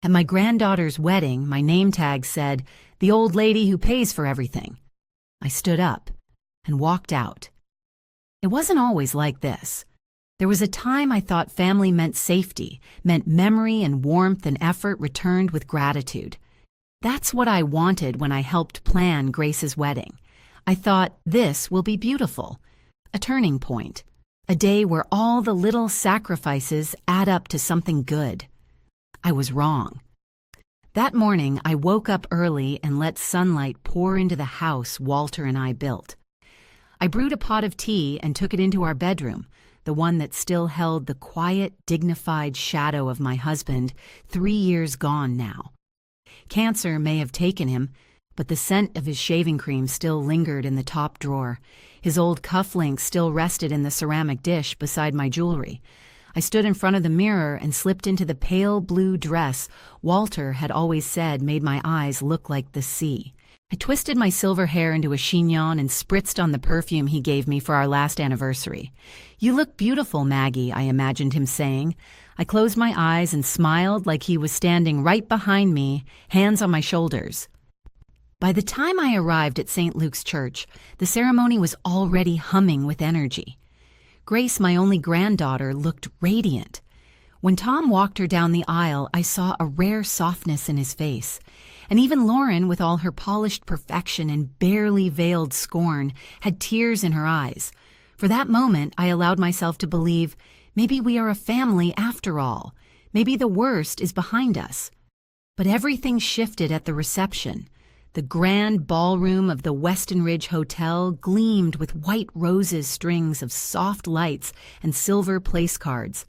At my granddaughter's wedding, my name tag said, "The old lady who pays for everything." I stood up and walked out. It wasn't always like this. There was a time I thought family meant safety, meant memory and warmth and effort returned with gratitude. That's what I wanted when I helped plan Grace's wedding. I thought, this will be beautiful. A turning point. A day where all the little sacrifices add up to something good. I was wrong. That morning, I woke up early and let sunlight pour into the house Walter and I built. I brewed a pot of tea and took it into our bedroom, the one that still held the quiet, dignified shadow of my husband, 3 years gone now. Cancer may have taken him, but the scent of his shaving cream still lingered in the top drawer. His old cufflinks still rested in the ceramic dish beside my jewelry. I stood in front of the mirror and slipped into the pale blue dress Walter had always said made my eyes look like the sea. I twisted my silver hair into a chignon and spritzed on the perfume he gave me for our last anniversary. "You look beautiful, Maggie," I imagined him saying. I closed my eyes and smiled like he was standing right behind me, hands on my shoulders. By the time I arrived at St. Luke's Church, the ceremony was already humming with energy. Grace, my only granddaughter, looked radiant. When Tom walked her down the aisle, I saw a rare softness in his face. And even Lauren, with all her polished perfection and barely veiled scorn, had tears in her eyes. For that moment, I allowed myself to believe, maybe we are a family after all. Maybe the worst is behind us. But everything shifted at the reception. The grand ballroom of the Weston Ridge Hotel gleamed with white roses, strings of soft lights, and silver place cards.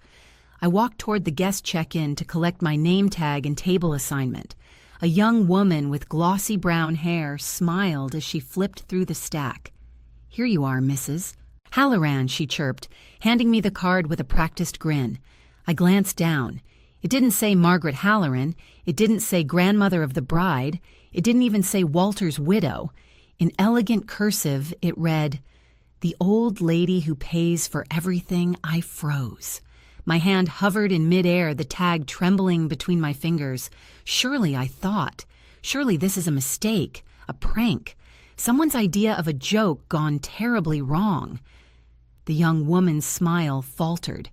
I walked toward the guest check-in to collect my name tag and table assignment. A young woman with glossy brown hair smiled as she flipped through the stack. "Here you are, Mrs. Halloran," she chirped, handing me the card with a practiced grin. I glanced down. It didn't say Margaret Halloran. It didn't say grandmother of the bride. It didn't even say Walter's widow. In elegant cursive, it read, "The old lady who pays for everything." I froze. My hand hovered in midair, the tag trembling between my fingers. Surely, I thought, surely this is a mistake, a prank, someone's idea of a joke gone terribly wrong. The young woman's smile faltered.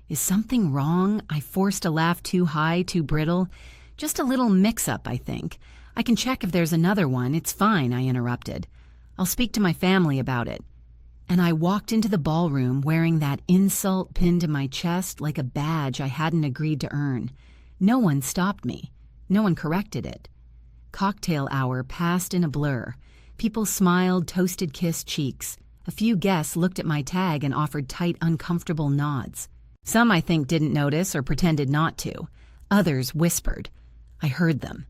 Is something wrong? I forced a laugh too high, too brittle. Just a little mix-up, I think. I can check if there's another one. It's fine, I interrupted. I'll speak to my family about it. And I walked into the ballroom wearing that insult pinned to my chest like a badge I hadn't agreed to earn. No one stopped me. No one corrected it. Cocktail hour passed in a blur. People smiled, toasted kissed cheeks. A few guests looked at my tag and offered tight, uncomfortable nods. Some, I think, didn't notice or pretended not to. Others whispered. I heard them.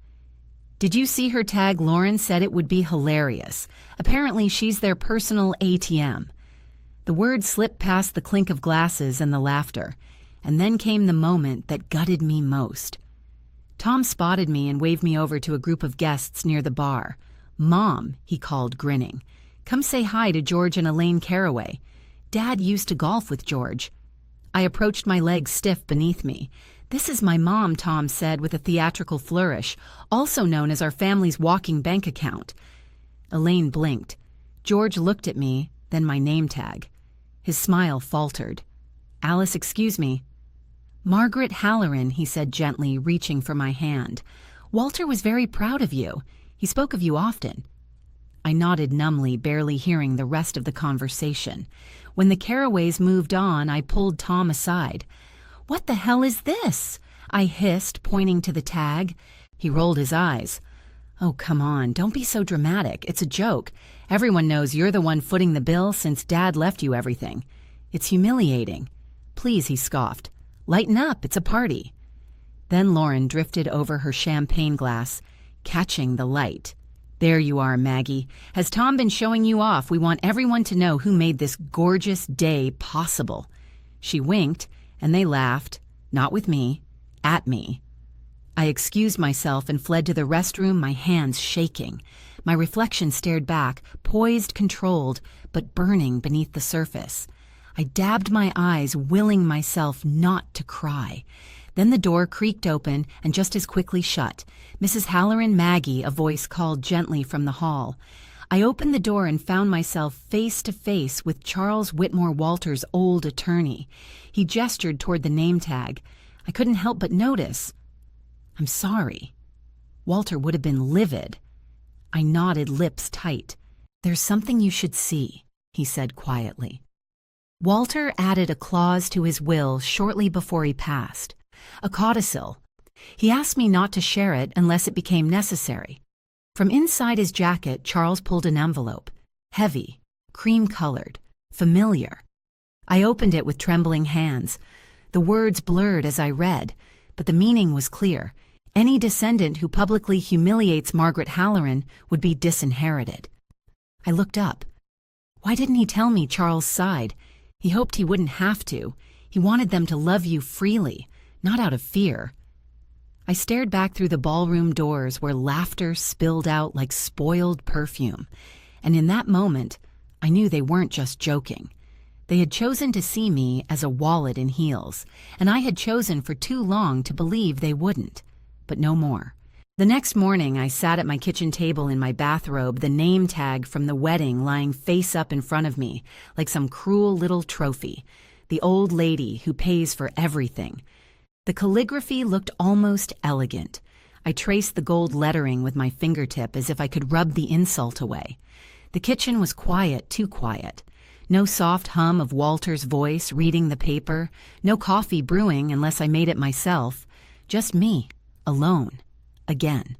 "Did you see her tag? Lauren said it would be hilarious. Apparently she's their personal ATM." The words slipped past the clink of glasses and the laughter, and then came the moment that gutted me most. Tom spotted me and waved me over to a group of guests near the bar. "Mom," he called, grinning. "Come say hi to George and Elaine Caraway. Dad used to golf with George." I approached, my legs stiff beneath me. "This is my mom," Tom said with a theatrical flourish, "also known as our family's walking bank account." Elaine blinked. George looked at me, then my name tag. His smile faltered. "Alice, excuse me." "Margaret Halloran," he said gently, reaching for my hand. "Walter was very proud of you. He spoke of you often." I nodded numbly, barely hearing the rest of the conversation. When the Caraways moved on, I pulled Tom aside. "What the hell is this?" I hissed, pointing to the tag. He rolled his eyes. "Oh, come on, don't be so dramatic. It's a joke. Everyone knows you're the one footing the bill since Dad left you everything. It's humiliating." "Please," he scoffed. "Lighten up, it's a party." Then Lauren drifted over her champagne glass, catching the light. "There you are, Maggie. Has Tom been showing you off? We want everyone to know who made this gorgeous day possible." She winked, and they laughed, not with me, at me. I excused myself and fled to the restroom, my hands shaking. My reflection stared back, poised, controlled, but burning beneath the surface. I dabbed my eyes, willing myself not to cry. Then the door creaked open and just as quickly shut. "Mrs. Halloran, Maggie," a voice called gently from the hall. I opened the door and found myself face to face with Charles Whitmore Walters' old attorney. He gestured toward the name tag. I couldn't help but notice. "I'm sorry." Walter would have been livid. I nodded, lips tight. "There's something you should see," he said quietly. Walter added a clause to his will shortly before he passed, a codicil. He asked me not to share it unless it became necessary. From inside his jacket, Charles pulled an envelope, heavy, cream-colored, familiar. I opened it with trembling hands. The words blurred as I read, but the meaning was clear. Any descendant who publicly humiliates Margaret Halloran would be disinherited. I looked up. Why didn't he tell me Charles sighed? He hoped he wouldn't have to. He wanted them to love you freely, not out of fear. I stared back through the ballroom doors where laughter spilled out like spoiled perfume, and in that moment, I knew they weren't just joking. They had chosen to see me as a wallet in heels, and I had chosen for too long to believe they wouldn't, but no more. The next morning, I sat at my kitchen table in my bathrobe, the name tag from the wedding lying face up in front of me, like some cruel little trophy. The old lady who pays for everything. The calligraphy looked almost elegant. I traced the gold lettering with my fingertip as if I could rub the insult away. The kitchen was quiet, too quiet. No soft hum of Walter's voice reading the paper, no coffee brewing unless I made it myself. Just me, alone, again.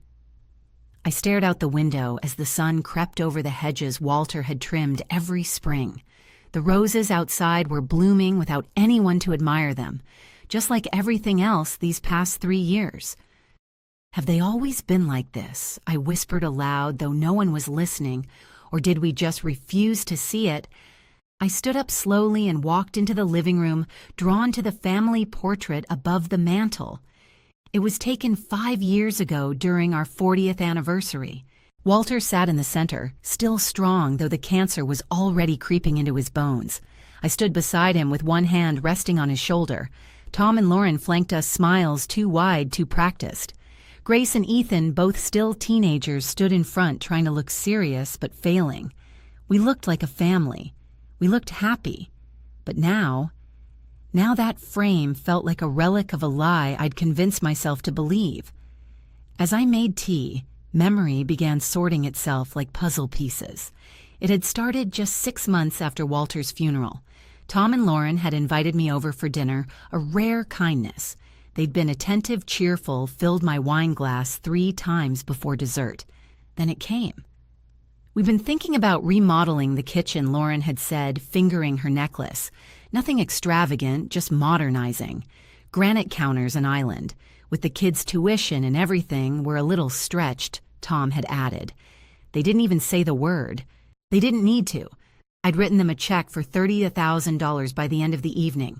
I stared out the window as the sun crept over the hedges Walter had trimmed every spring. The roses outside were blooming without anyone to admire them, just like everything else these past 3 years. "Have they always been like this?" I whispered aloud, though no one was listening, or did we just refuse to see it? I stood up slowly and walked into the living room, drawn to the family portrait above the mantel. It was taken 5 years ago during our 40th anniversary. Walter sat in the center, still strong, though the cancer was already creeping into his bones. I stood beside him with one hand resting on his shoulder. Tom and Lauren flanked us, smiles too wide, too practiced. Grace and Ethan, both still teenagers, stood in front trying to look serious but failing. We looked like a family. We looked happy. But now that frame felt like a relic of a lie I'd convinced myself to believe. As I made tea, memory began sorting itself like puzzle pieces. It had started just 6 months after Walter's funeral. Tom and Lauren had invited me over for dinner, a rare kindness. They'd been attentive, cheerful, filled my wine glass 3 times before dessert. Then it came. "We've been thinking about remodeling the kitchen," Lauren had said, fingering her necklace. "Nothing extravagant, just modernizing. Granite counters and island. With the kids' tuition and everything, we're a little stretched," Tom had added. They didn't even say the word. They didn't need to. I'd written them a check for $30,000 by the end of the evening.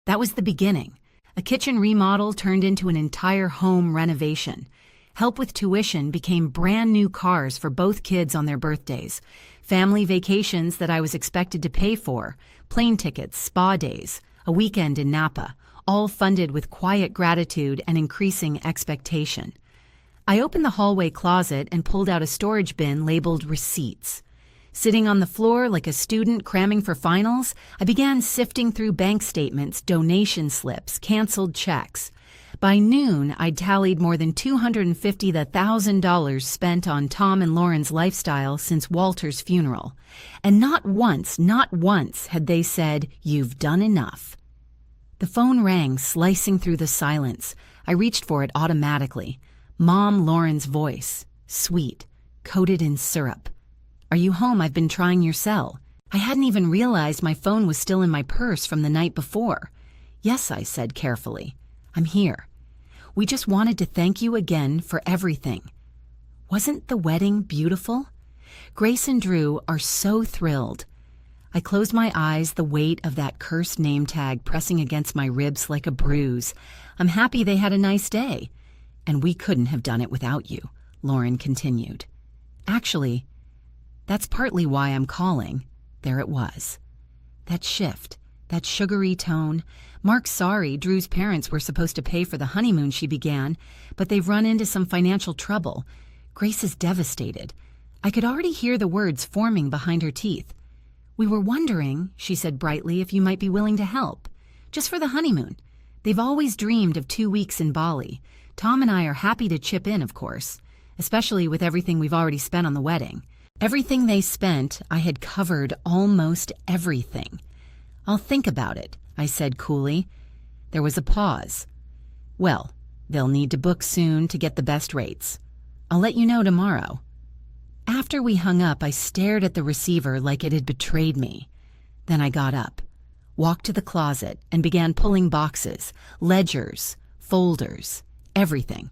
That was the beginning. A kitchen remodel turned into an entire home renovation. Help with tuition became brand new cars for both kids on their birthdays. Family vacations that I was expected to pay for. Plane tickets, spa days, a weekend in Napa, all funded with quiet gratitude and increasing expectation. I opened the hallway closet and pulled out a storage bin labeled receipts. Sitting on the floor like a student cramming for finals, I began sifting through bank statements, donation slips, canceled checks. By noon, I'd tallied more than $250,000 spent on Tom and Lauren's lifestyle since Walter's funeral. And not once had they said, "You've done enough." The phone rang, slicing through the silence. I reached for it automatically. Mom Lauren's voice, sweet, coated in syrup. "Are you home? I've been trying your cell." I hadn't even realized my phone was still in my purse from the night before. "Yes," I said carefully. "I'm here. We just wanted to thank you again for everything." Wasn't the wedding beautiful? Grace and Drew are so thrilled. I closed my eyes, the weight of that cursed name tag pressing against my ribs like a bruise. "I'm happy they had a nice day. And we couldn't have done it without you," Lauren continued. "Actually, that's partly why I'm calling." There it was. That shift, that sugary tone. Mark's sorry Drew's parents were supposed to pay for the honeymoon, she began, but they've run into some financial trouble. Grace is devastated. I could already hear the words forming behind her teeth. We were wondering, she said brightly, if you might be willing to help. Just for the honeymoon. They've always dreamed of 2 weeks in Bali. Tom and I are happy to chip in, of course, especially with everything we've already spent on the wedding. Everything they spent, I had covered almost everything. I'll think about it, I said coolly. There was a pause. Well, they'll need to book soon to get the best rates. I'll let you know tomorrow. After we hung up, I stared at the receiver like it had betrayed me. Then I got up, walked to the closet, and began pulling boxes, ledgers, folders, everything.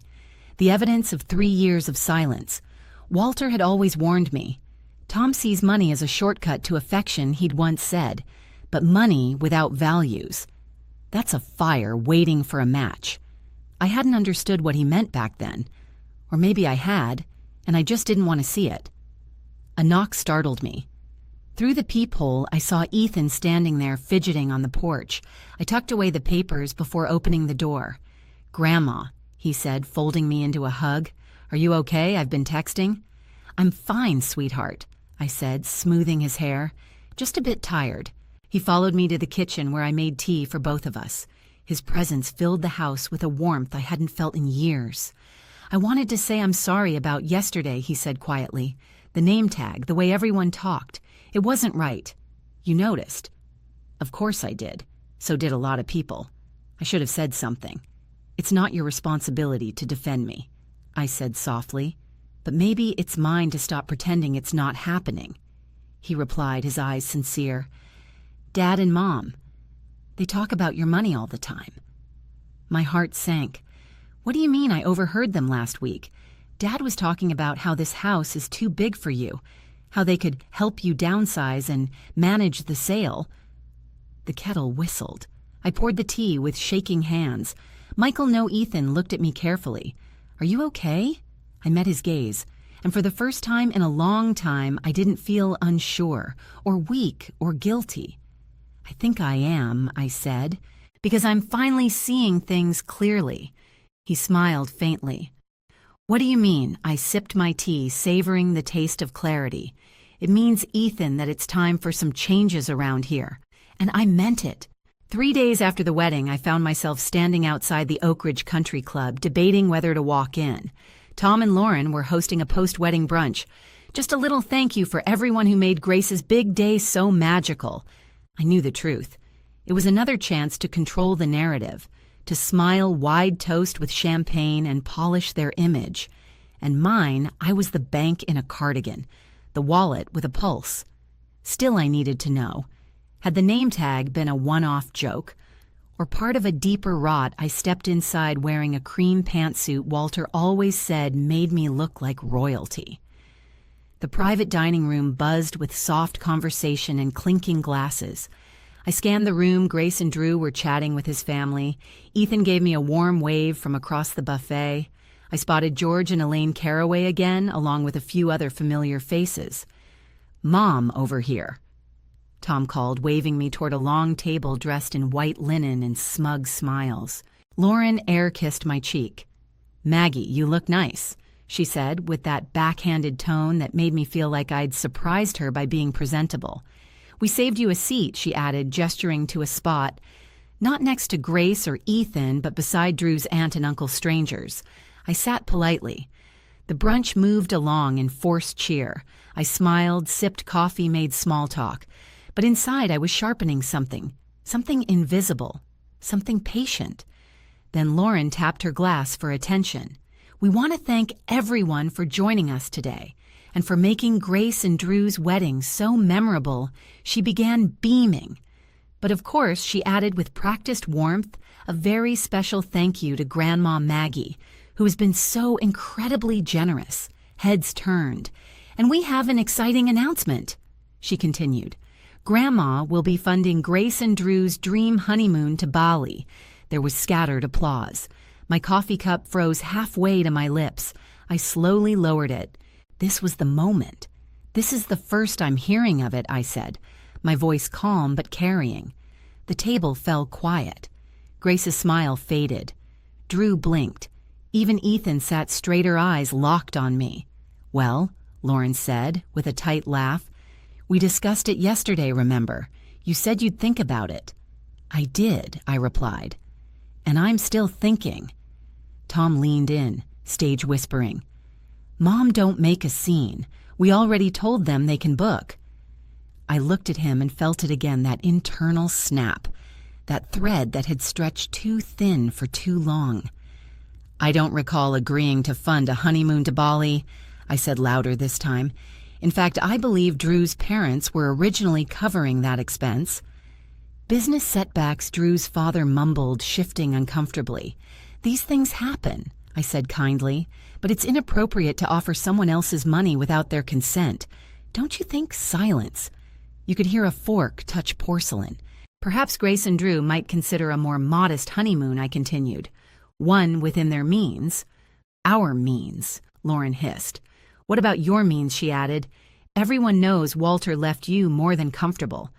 The evidence of 3 years of silence. Walter had always warned me. Tom sees money as a shortcut to affection, he'd once said, but money without values. That's a fire waiting for a match. I hadn't understood what he meant back then. Or maybe I had, and I just didn't want to see it. A knock startled me. Through the peephole, I saw Ethan standing there fidgeting on the porch. I tucked away the papers before opening the door. "Grandma," he said, folding me into a hug. "Are you okay? I've been texting." "I'm fine, sweetheart," I said, smoothing his hair. "Just a bit tired." He followed me to the kitchen where I made tea for both of us. His presence filled the house with a warmth I hadn't felt in years. "I wanted to say I'm sorry about yesterday," he said quietly. "The name tag, the way everyone talked. It wasn't right. You noticed." Of course I did. So did a lot of people. I should have said something. "It's not your responsibility to defend me," I said softly. "But maybe it's mine to stop pretending it's not happening." He replied, his eyes sincere. "Dad and Mom, they talk about your money all the time." My heart sank. "What do you mean I overheard them last week? Dad was talking about how this house is too big for you, how they could help you downsize and manage the sale." The kettle whistled. I poured the tea with shaking hands. Michael, no Ethan, looked at me carefully. "Are you okay?" I met his gaze, and for the first time in a long time, I didn't feel unsure, or weak, or guilty. "I think I am," I said, "because I'm finally seeing things clearly." He smiled faintly. "What do you mean?" I sipped my tea, savoring the taste of clarity. "It means, Ethan, that it's time for some changes around here." And I meant it. 3 days after the wedding, I found myself standing outside the Oak Ridge Country Club, debating whether to walk in. Tom and Lauren were hosting a post-wedding brunch. Just a little thank you for everyone who made Grace's big day so magical. I knew the truth. It was another chance to control the narrative, to smile wide toast with champagne and polish their image. And mine, I was the bank in a cardigan, the wallet with a pulse. Still, I needed to know. Had the name tag been a one-off joke, or part of a deeper rot I stepped inside wearing a cream pantsuit Walter always said made me look like royalty? The private dining room buzzed with soft conversation and clinking glasses. I scanned the room. Grace and Drew were chatting with his family. Ethan gave me a warm wave from across the buffet. I spotted George and Elaine Caraway again, along with a few other familiar faces. "Mom, over here," Tom called, waving me toward a long table dressed in white linen and smug smiles. Lauren air-kissed my cheek. "Maggie, you look nice," she said, with that backhanded tone that made me feel like I'd surprised her by being presentable. "We saved you a seat," she added, gesturing to a spot, not next to Grace or Ethan, but beside Drew's aunt and uncle strangers. I sat politely. The brunch moved along in forced cheer. I smiled, sipped coffee, made small talk. But inside I was sharpening something invisible, something patient. Then Lauren tapped her glass for attention. "We want to thank everyone for joining us today, and for making Grace and Drew's wedding so memorable." She began beaming. But of course, she added with practiced warmth a very special thank you to Grandma Maggie, who has been so incredibly generous. Heads turned. "And we have an exciting announcement," she continued. "Grandma will be funding Grace and Drew's dream honeymoon to Bali." There was scattered applause. My coffee cup froze halfway to my lips. I slowly lowered it. This was the moment. "This is the first I'm hearing of it," I said, my voice calm but carrying. The table fell quiet. Grace's smile faded. Drew blinked. Even Ethan sat straighter, eyes locked on me. "Well," Lauren said, with a tight laugh, "we discussed it yesterday, remember? You said you'd think about it." "I did," I replied. "And I'm still thinking." Tom leaned in, stage whispering, "Mom, don't make a scene. We already told them they can book." I looked at him and felt it again, that internal snap, that thread that had stretched too thin for too long. "I don't recall agreeing to fund a honeymoon to Bali," I said louder this time. "In fact, I believe Drew's parents were originally covering that expense." "Business setbacks," Drew's father mumbled, shifting uncomfortably. "These things happen," I said kindly, "but it's inappropriate to offer someone else's money without their consent. Don't you think? Silence. You could hear a fork touch porcelain. "Perhaps Grace and Drew might consider a more modest honeymoon," I continued. "One within their means." "Our means," Lauren hissed. "What about your means?" she added. "Everyone knows Walter left you more than comfortable."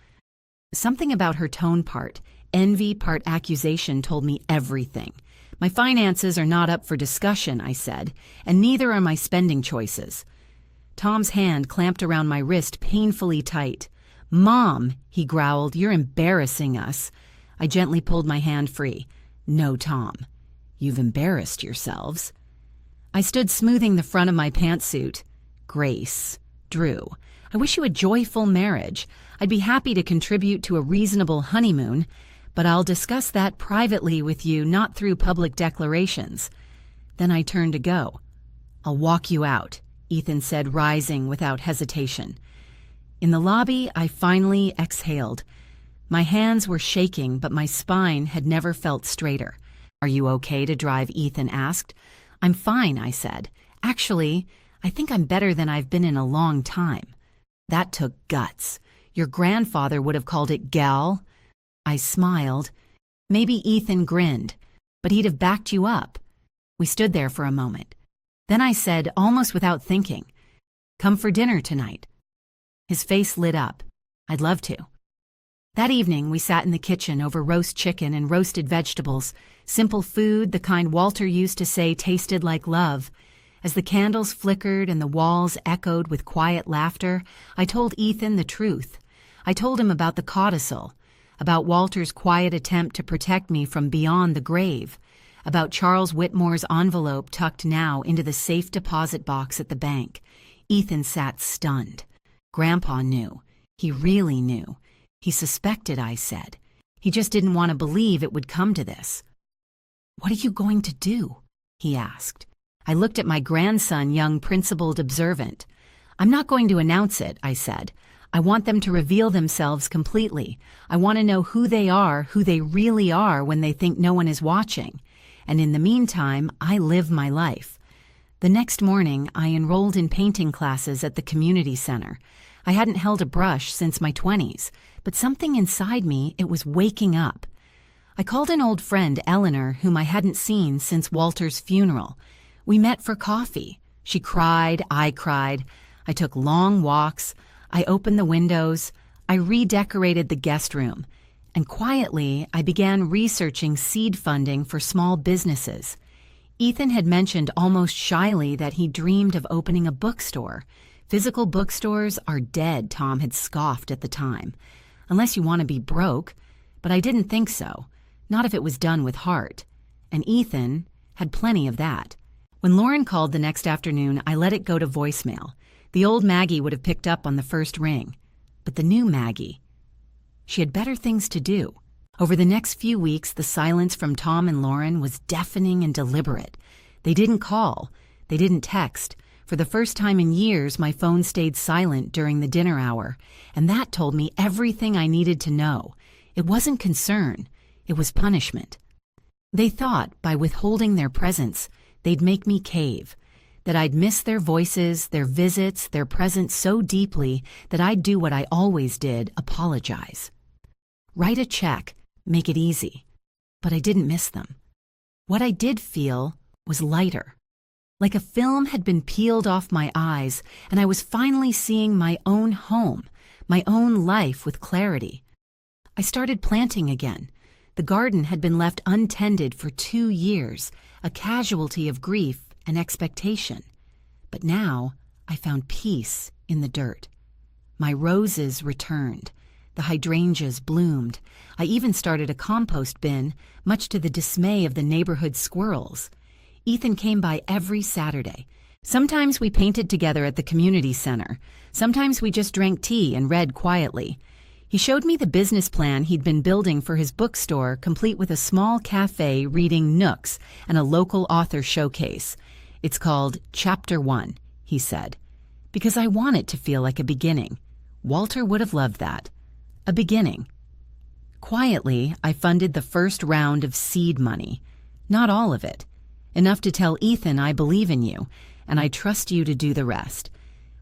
Something about her tone, part envy, part accusation, told me everything. "My finances are not up for discussion," I said, "and neither are my spending choices." Tom's hand clamped around my wrist painfully tight. "Mom," he growled, "you're embarrassing us." I gently pulled my hand free. "No, Tom. You've embarrassed yourselves." I stood smoothing the front of my pantsuit. "Grace, Drew, I wish you a joyful marriage. I'd be happy to contribute to a reasonable honeymoon, but I'll discuss that privately with you, not through public declarations." Then I turned to go. "I'll walk you out," Ethan said, rising without hesitation. In the lobby, I finally exhaled. My hands were shaking, but my spine had never felt straighter. "Are you okay to drive?" Ethan asked. "I'm fine," I said. "Actually, I think I'm better than I've been in a long time." "That took guts. Your grandfather would have called it gal." I smiled. Maybe Ethan grinned, but he'd have backed you up. We stood there for a moment. Then I said, almost without thinking, "Come for dinner tonight." His face lit up. "I'd love to." That evening, we sat in the kitchen over roast chicken and roasted vegetables, simple food, the kind Walter used to say tasted like love. As the candles flickered and the walls echoed with quiet laughter, I told Ethan the truth. I told him about the codicil, about Walter's quiet attempt to protect me from beyond the grave, about Charles Whitmore's envelope tucked now into the safe deposit box at the bank. Ethan sat stunned. Grandpa knew. He really knew. He suspected, I said. He just didn't want to believe it would come to this. "What are you going to do?" he asked. I looked at my grandson, young principled observant. "I'm not going to announce it," I said. "I want them to reveal themselves completely. I want to know who they are, who they really are when they think no one is watching. And in the meantime, I live my life." The next morning, I enrolled in painting classes at the community center. I hadn't held a brush since my 20s, but something inside me, it was waking up. I called an old friend, Eleanor, whom I hadn't seen since Walter's funeral. We met for coffee. She cried, I cried. I took long walks. I opened the windows. I redecorated the guest room. And quietly, I began researching seed funding for small businesses. Ethan had mentioned almost shyly that he dreamed of opening a bookstore. Physical bookstores are dead, Tom had scoffed at the time. Unless you want to be broke. But I didn't think so. Not if it was done with heart. And Ethan had plenty of that. When Lauren called the next afternoon, I let it go to voicemail. The old Maggie would have picked up on the first ring. But the new Maggie, she had better things to do. Over the next few weeks, the silence from Tom and Lauren was deafening and deliberate. They didn't call. They didn't text. For the first time in years, my phone stayed silent during the dinner hour, and that told me everything I needed to know. It wasn't concern. It was punishment. They thought, by withholding their presence, they'd make me cave, that I'd miss their voices, their visits, their presence so deeply that I'd do what I always did, apologize. Write a check, make it easy. But I didn't miss them. What I did feel was lighter. Like a film had been peeled off my eyes, and I was finally seeing my own home, my own life with clarity. I started planting again. The garden had been left untended for 2 years, a casualty of grief and expectation. But now I found peace in the dirt. My roses returned. The hydrangeas bloomed. I even started a compost bin, much to the dismay of the neighborhood squirrels. Ethan came by every Saturday. Sometimes we painted together at the community center. Sometimes we just drank tea and read quietly. He showed me the business plan he'd been building for his bookstore, complete with a small cafe reading nooks and a local author showcase. It's called Chapter 1, he said, because I want it to feel like a beginning. Walter would have loved that. A beginning. Quietly, I funded the first round of seed money. Not all of it. Enough to tell Ethan I believe in you, and I trust you to do the rest.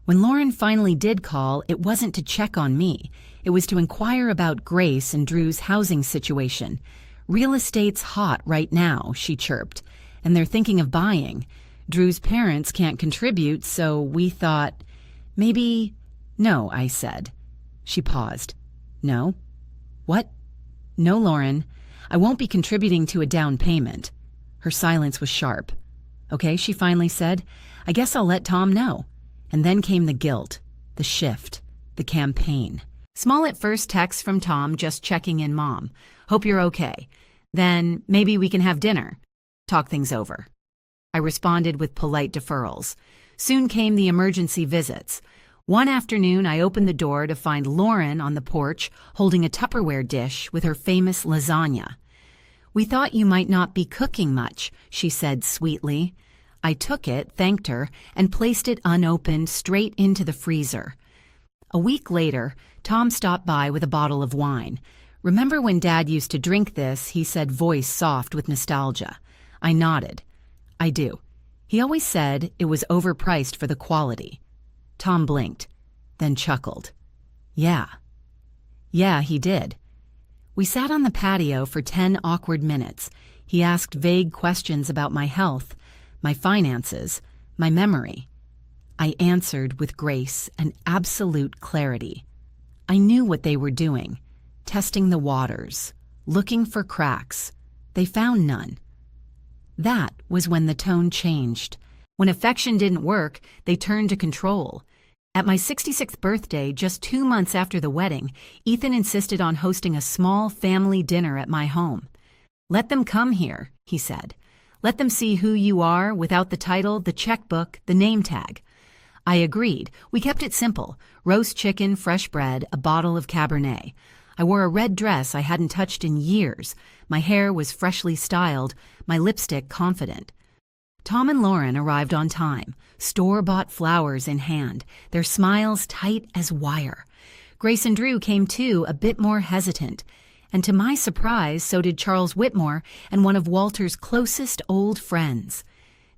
When Lauren finally did call, it wasn't to check on me. It was to inquire about Grace and Drew's housing situation. Real estate's hot right now, she chirped, and they're thinking of buying. Drew's parents can't contribute, so we thought, maybe... No, I said. She paused. No? What? No, Lauren. I won't be contributing to a down payment. Her silence was sharp. Okay, she finally said. I guess I'll let Tom know. And then came the guilt, the shift, the campaign. Small at first text from Tom just checking in, Mom. Hope you're okay. Then maybe we can have dinner. Talk things over. I responded with polite deferrals. Soon came the emergency visits. One afternoon, I opened the door to find Lauren on the porch holding a Tupperware dish with her famous lasagna. We thought you might not be cooking much, she said sweetly. I took it, thanked her, and placed it unopened straight into the freezer. A week later, Tom stopped by with a bottle of wine. Remember when Dad used to drink this, he said, voice soft with nostalgia. I nodded. I do. He always said it was overpriced for the quality. Tom blinked, then chuckled. Yeah, he did. We sat on the patio for 10 awkward minutes. He asked vague questions about my health, my finances, my memory. I answered with grace and absolute clarity. I knew what they were doing, testing the waters, looking for cracks. They found none. That was when the tone changed. When affection didn't work, they turned to control. At my 66th birthday, just 2 months after the wedding, Ethan insisted on hosting a small family dinner at my home. Let them come here, he said. Let them see who you are without the title, the checkbook, the name tag. I agreed. We kept it simple. Roast chicken, fresh bread, a bottle of Cabernet. I wore a red dress I hadn't touched in years. My hair was freshly styled, my lipstick confident. Tom and Lauren arrived on time, store-bought flowers in hand, their smiles tight as wire. Grace and Drew came too, a bit more hesitant. And to my surprise, so did Charles Whitmore and one of Walter's closest old friends.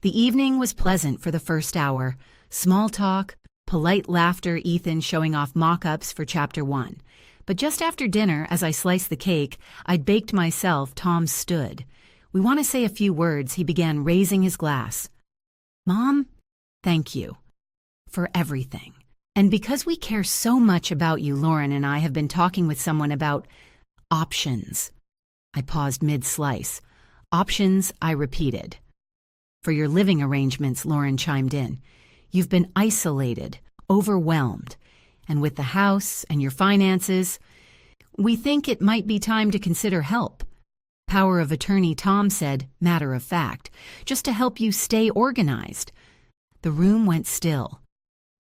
The evening was pleasant for the first hour. Small talk, polite laughter, Ethan showing off mock-ups for Chapter 1. But just after dinner, as I sliced the cake I'd baked myself, Tom stood. We want to say a few words, he began, raising his glass. Mom, thank you for everything. And because we care so much about you, Lauren and I have been talking with someone about options. I paused mid-slice. Options, I repeated. For your living arrangements, Lauren chimed in. You've been isolated, overwhelmed. And with the house and your finances, we think it might be time to consider help. Power of attorney, Tom said, matter of fact, just to help you stay organized. The room went still.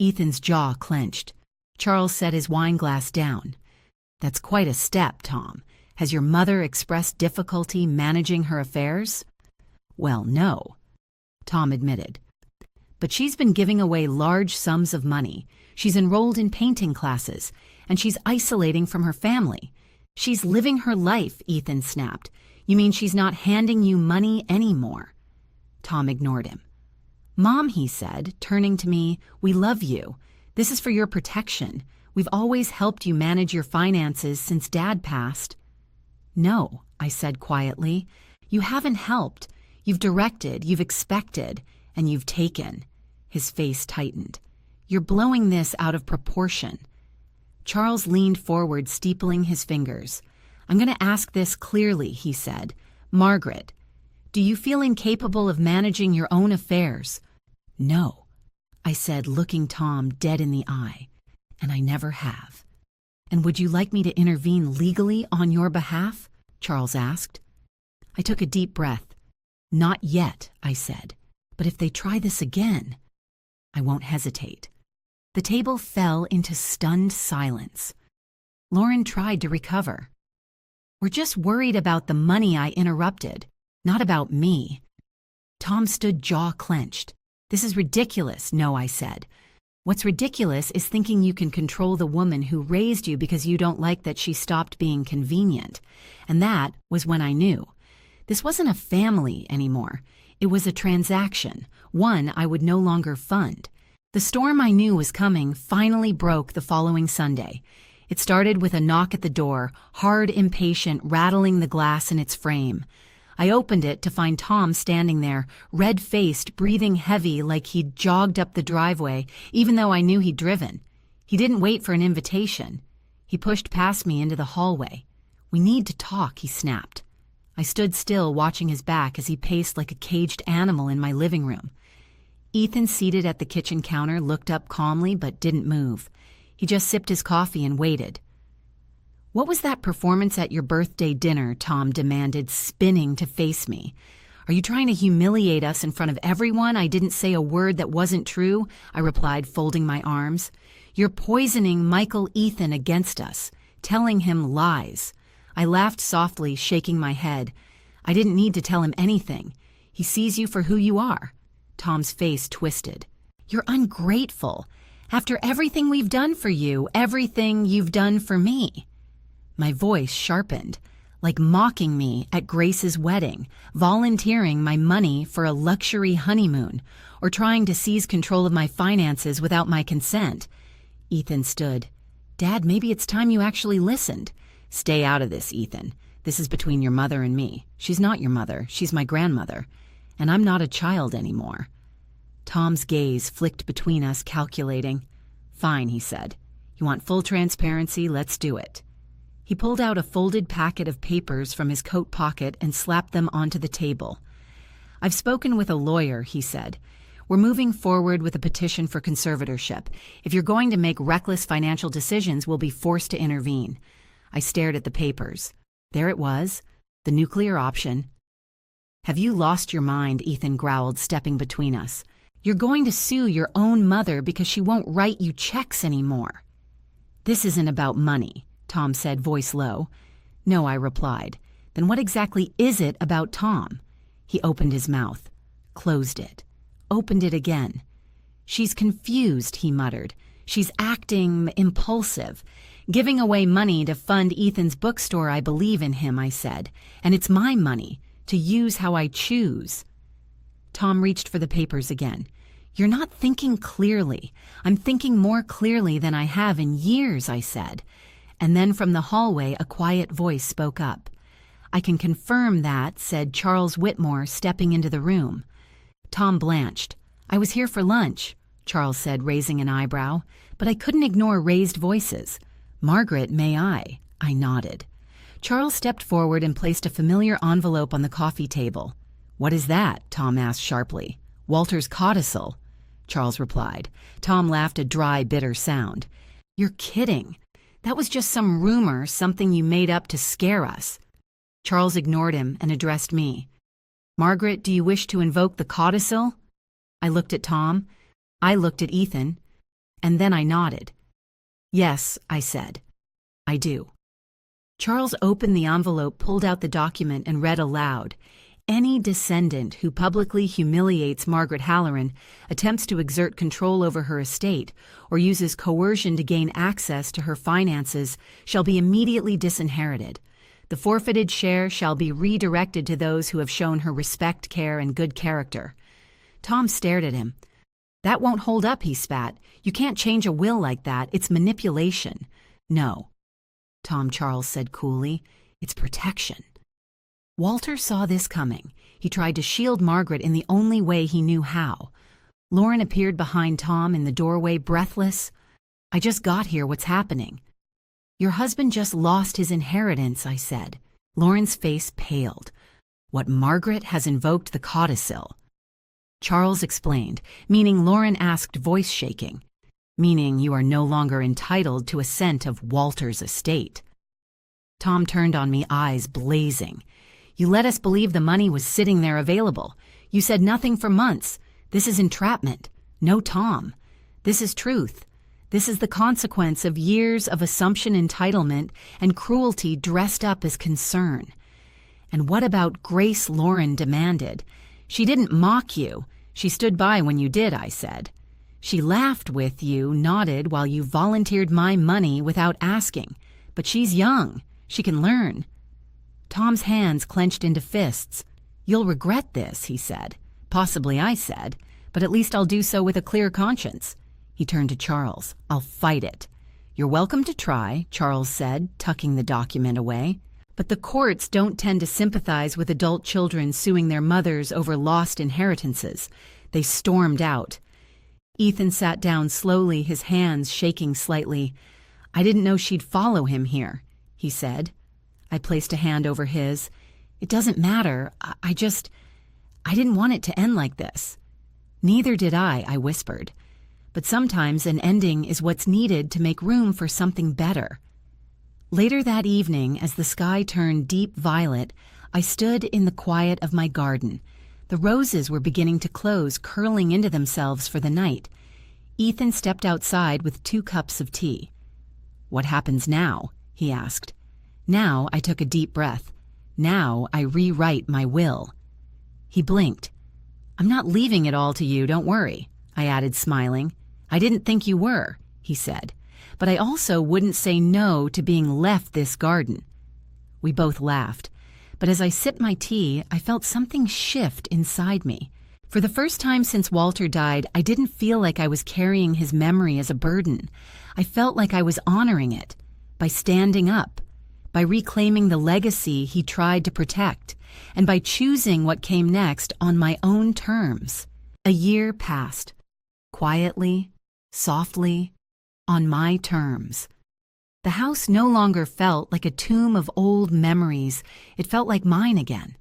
Ethan's jaw clenched. Charles set his wine glass down. That's quite a step, Tom. Has your mother expressed difficulty managing her affairs? Well, no, Tom admitted. But she's been giving away large sums of money. She's enrolled in painting classes, and she's isolating from her family. She's living her life, Ethan snapped. You mean she's not handing you money anymore? Tom ignored him. Mom, he said, turning to me, we love you. This is for your protection. We've always helped you manage your finances since Dad passed. No, I said quietly. You haven't helped. You've directed, you've expected, and you've taken. His face tightened. You're blowing this out of proportion. Charles leaned forward, steepling his fingers. I'm going to ask this clearly, he said. Margaret, do you feel incapable of managing your own affairs? No, I said, looking Tom dead in the eye. And I never have. And would you like me to intervene legally on your behalf? Charles asked. I took a deep breath. Not yet, I said. But if they try this again, I won't hesitate. The table fell into stunned silence. Lauren tried to recover. We're just worried about the money, I interrupted, not about me. Tom stood jaw clenched. This is ridiculous, no, I said. What's ridiculous is thinking you can control the woman who raised you because you don't like that she stopped being convenient. And that was when I knew. This wasn't a family anymore. It was a transaction, one I would no longer fund. The storm I knew was coming finally broke the following Sunday. It started with a knock at the door, hard, impatient, rattling the glass in its frame. I opened it to find Tom standing there, red-faced, breathing heavy like he'd jogged up the driveway, even though I knew he'd driven. He didn't wait for an invitation. He pushed past me into the hallway. We need to talk, he snapped. I stood still, watching his back as he paced like a caged animal in my living room. Ethan, seated at the kitchen counter, looked up calmly but didn't move. He just sipped his coffee and waited. What was that performance at your birthday dinner? Tom demanded, spinning to face me. Are you trying to humiliate us in front of everyone? I didn't say a word that wasn't true, I replied, folding my arms. You're poisoning Michael Ethan against us, telling him lies. I laughed softly, shaking my head. I didn't need to tell him anything. He sees you for who you are. Tom's face twisted. You're ungrateful. After everything we've done for you, everything you've done for me. My voice sharpened, like mocking me at Grace's wedding, volunteering my money for a luxury honeymoon, or trying to seize control of my finances without my consent. Ethan stood. Dad, maybe it's time you actually listened. Stay out of this, Ethan. This is between your mother and me. She's not your mother. She's my grandmother. And I'm not a child anymore. Tom's gaze flicked between us, calculating. Fine, he said. You want full transparency? Let's do it. He pulled out a folded packet of papers from his coat pocket and slapped them onto the table. I've spoken with a lawyer, he said. We're moving forward with a petition for conservatorship. If you're going to make reckless financial decisions, we'll be forced to intervene. I stared at the papers. There it was, the nuclear option. Have you lost your mind? Ethan growled, stepping between us. You're going to sue your own mother because she won't write you checks anymore. This isn't about money, Tom said, voice low. No, I replied. Then what exactly is it about Tom? He opened his mouth, closed it, opened it again. She's confused, he muttered. She's acting impulsive. Giving away money to fund Ethan's bookstore. I believe in him, I said. And it's my money, to use how I choose. Tom reached for the papers again. You're not thinking clearly. I'm thinking more clearly than I have in years, I said. And then from the hallway, a quiet voice spoke up. I can confirm that, said Charles Whitmore, stepping into the room. Tom blanched. I was here for lunch, Charles said, raising an eyebrow, but I couldn't ignore raised voices. Margaret, may I? I nodded. Charles stepped forward and placed a familiar envelope on the coffee table. What is that? Tom asked sharply. Walter's codicil, Charles replied. Tom laughed a dry, bitter sound. You're kidding. That was just some rumor, something you made up to scare us. Charles ignored him and addressed me. Margaret, do you wish to invoke the codicil? I looked at Tom. I looked at Ethan. And then I nodded. Yes, I said. I do. Charles opened the envelope, pulled out the document, and read aloud. Any descendant who publicly humiliates Margaret Halloran, attempts to exert control over her estate, or uses coercion to gain access to her finances shall be immediately disinherited. The forfeited share shall be redirected to those who have shown her respect, care, and good character. Tom stared at him. That won't hold up, he spat. You can't change a will like that. It's manipulation. No, Tom, Charles said coolly. It's protection. Walter saw this coming. He tried to shield Margaret in the only way he knew how. Lauren appeared behind Tom in the doorway, breathless. I just got here. What's happening? Your husband just lost his inheritance, I said. Lauren's face paled. What Margaret has invoked the codicil. Charles explained, meaning Lauren asked, voice shaking. Meaning you are no longer entitled to a cent of Walter's estate. Tom turned on me, eyes blazing. You let us believe the money was sitting there available. You said nothing for months. This is entrapment. No, Tom. This is truth. This is the consequence of years of assumption entitlement and cruelty dressed up as concern. And what about Grace? Lauren demanded. She didn't mock you. She stood by when you did, I said. She laughed with you, nodded while you volunteered my money without asking. But she's young. She can learn. Tom's hands clenched into fists. You'll regret this, he said. Possibly, I said, but at least I'll do so with a clear conscience. He turned to Charles. I'll fight it. You're welcome to try, Charles said, tucking the document away. But the courts don't tend to sympathize with adult children suing their mothers over lost inheritances. They stormed out. Ethan sat down slowly, his hands shaking slightly. I didn't know she'd follow him here, he said. I placed a hand over his. It doesn't matter. I didn't want it to end like this. Neither did I whispered. But sometimes an ending is what's needed to make room for something better. Later that evening, as the sky turned deep violet, I stood in the quiet of my garden. The roses were beginning to close, curling into themselves for the night. Ethan stepped outside with 2 cups of tea. What happens now? He asked. Now I took a deep breath. Now I rewrite my will. He blinked. I'm not leaving it all to you, don't worry, I added, smiling. I didn't think you were, he said. But I also wouldn't say no to being left this garden. We both laughed. But as I sipped my tea, I felt something shift inside me. For the first time since Walter died, I didn't feel like I was carrying his memory as a burden. I felt like I was honoring it by standing up, by reclaiming the legacy he tried to protect, and by choosing what came next on my own terms. A year passed, quietly, softly, on my terms. The house no longer felt like a tomb of old memories. It felt like mine again.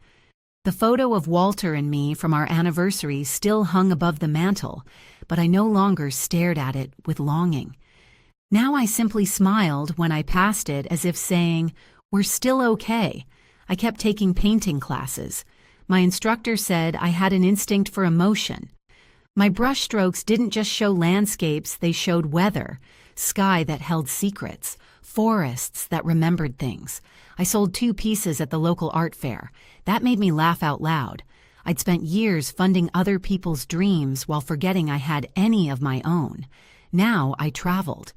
The photo of Walter and me from our anniversary still hung above the mantel, but I no longer stared at it with longing. Now I simply smiled when I passed it, as if saying, we're still okay. I kept taking painting classes. My instructor said I had an instinct for emotion. My brushstrokes didn't just show landscapes, they showed weather, sky that held secrets, forests that remembered things. I sold 2 pieces at the local art fair. That made me laugh out loud. I'd spent years funding other people's dreams while forgetting I had any of my own. Now I traveled.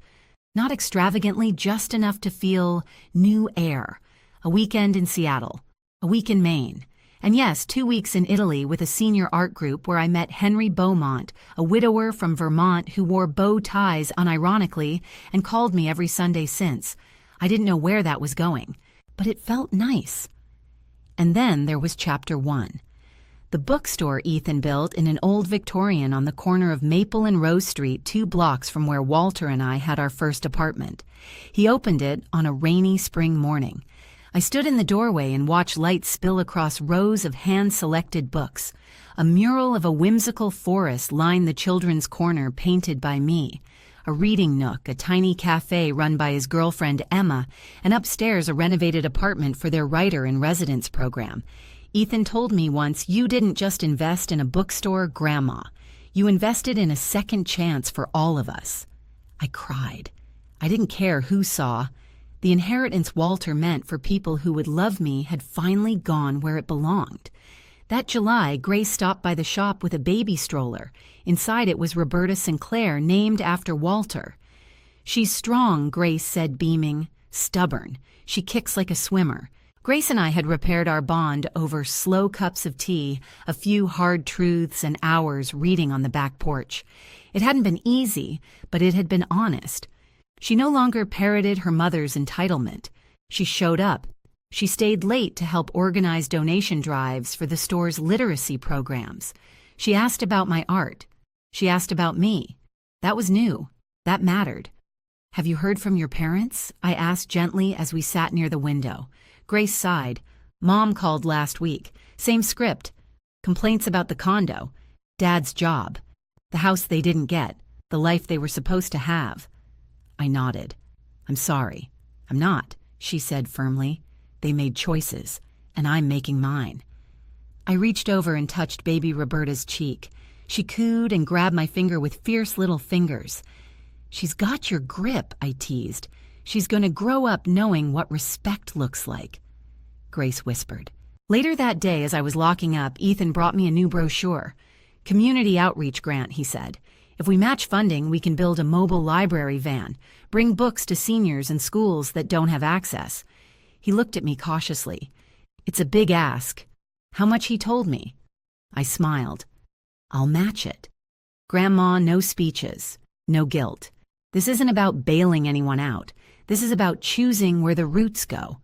Not extravagantly, just enough to feel new air. A weekend in Seattle, a week in Maine, and yes, 2 weeks in Italy with a senior art group where I met Henry Beaumont, a widower from Vermont who wore bow ties unironically and called me every Sunday since. I didn't know where that was going, but it felt nice. And then there was Chapter 1. The bookstore Ethan built in an old Victorian on the corner of Maple and Rose Street, 2 blocks from where Walter and I had our first apartment. He opened it on a rainy spring morning. I stood in the doorway and watched light spill across rows of hand-selected books. A mural of a whimsical forest lined the children's corner, painted by me. A reading nook, a tiny cafe run by his girlfriend Emma, and upstairs a renovated apartment for their writer-in-residence program. Ethan told me once, you didn't just invest in a bookstore, Grandma. You invested in a second chance for all of us. I cried. I didn't care who saw. The inheritance Walter meant for people who would love me had finally gone where it belonged. That July, Grace stopped by the shop with a baby stroller. Inside it was Roberta Sinclair, named after Walter. She's strong, Grace said, beaming. Stubborn. She kicks like a swimmer. Grace and I had repaired our bond over slow cups of tea, a few hard truths, and hours reading on the back porch. It hadn't been easy, but it had been honest. She no longer parroted her mother's entitlement. She showed up. She stayed late to help organize donation drives for the store's literacy programs. She asked about my art. She asked about me. That was new. That mattered. Have you heard from your parents? I asked gently as we sat near the window. Grace sighed. Mom called last week. Same script. Complaints about the condo, Dad's job, the house they didn't get, the life they were supposed to have. I nodded. I'm sorry. I'm not, she said firmly. They made choices, and I'm making mine. I reached over and touched baby Roberta's cheek. She cooed and grabbed my finger with fierce little fingers. She's got your grip, I teased. She's going to grow up knowing what respect looks like. Grace whispered. Later that day, as I was locking up, Ethan brought me a new brochure. Community outreach grant, he said. If we match funding, we can build a mobile library van, bring books to seniors and schools that don't have access. He looked at me cautiously. It's a big ask. How much he told me? I smiled. I'll match it. Grandma, no speeches, no guilt. This isn't about bailing anyone out. This is about choosing where the roots go.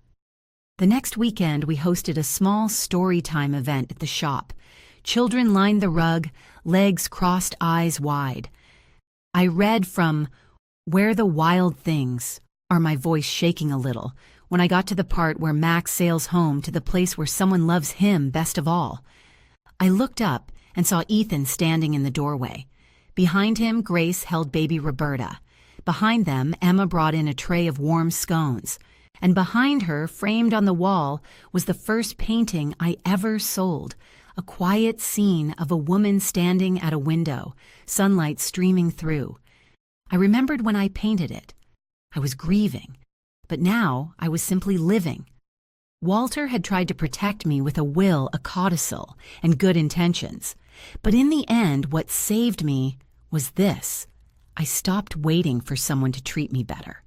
The next weekend, we hosted a small story time event at the shop. Children lined the rug, legs crossed, eyes wide. I read from Where the Wild Things Are, my voice shaking a little, when I got to the part where Max sails home to the place where someone loves him best of all. I looked up and saw Ethan standing in the doorway. Behind him, Grace held baby Roberta. Behind them, Emma brought in a tray of warm scones. And behind her, framed on the wall, was the first painting I ever sold, a quiet scene of a woman standing at a window, sunlight streaming through. I remembered when I painted it. I was grieving, but now I was simply living. Walter had tried to protect me with a will, a codicil, and good intentions. But in the end, what saved me was this. I stopped waiting for someone to treat me better.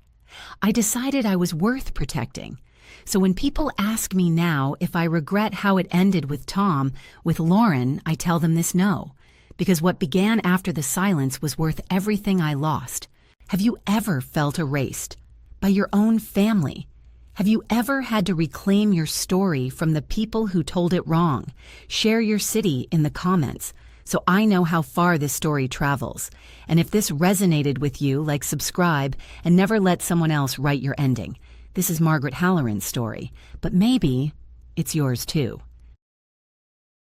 I decided I was worth protecting. So when people ask me now if I regret how it ended with Tom, with Lauren, I tell them this no. Because what began after the silence was worth everything I lost. Have you ever felt erased? By your own family? Have you ever had to reclaim your story from the people who told it wrong? Share your city in the comments, so I know how far this story travels. And if this resonated with you, like, subscribe, and never let someone else write your ending. This is Margaret Halloran's story, but maybe it's yours too.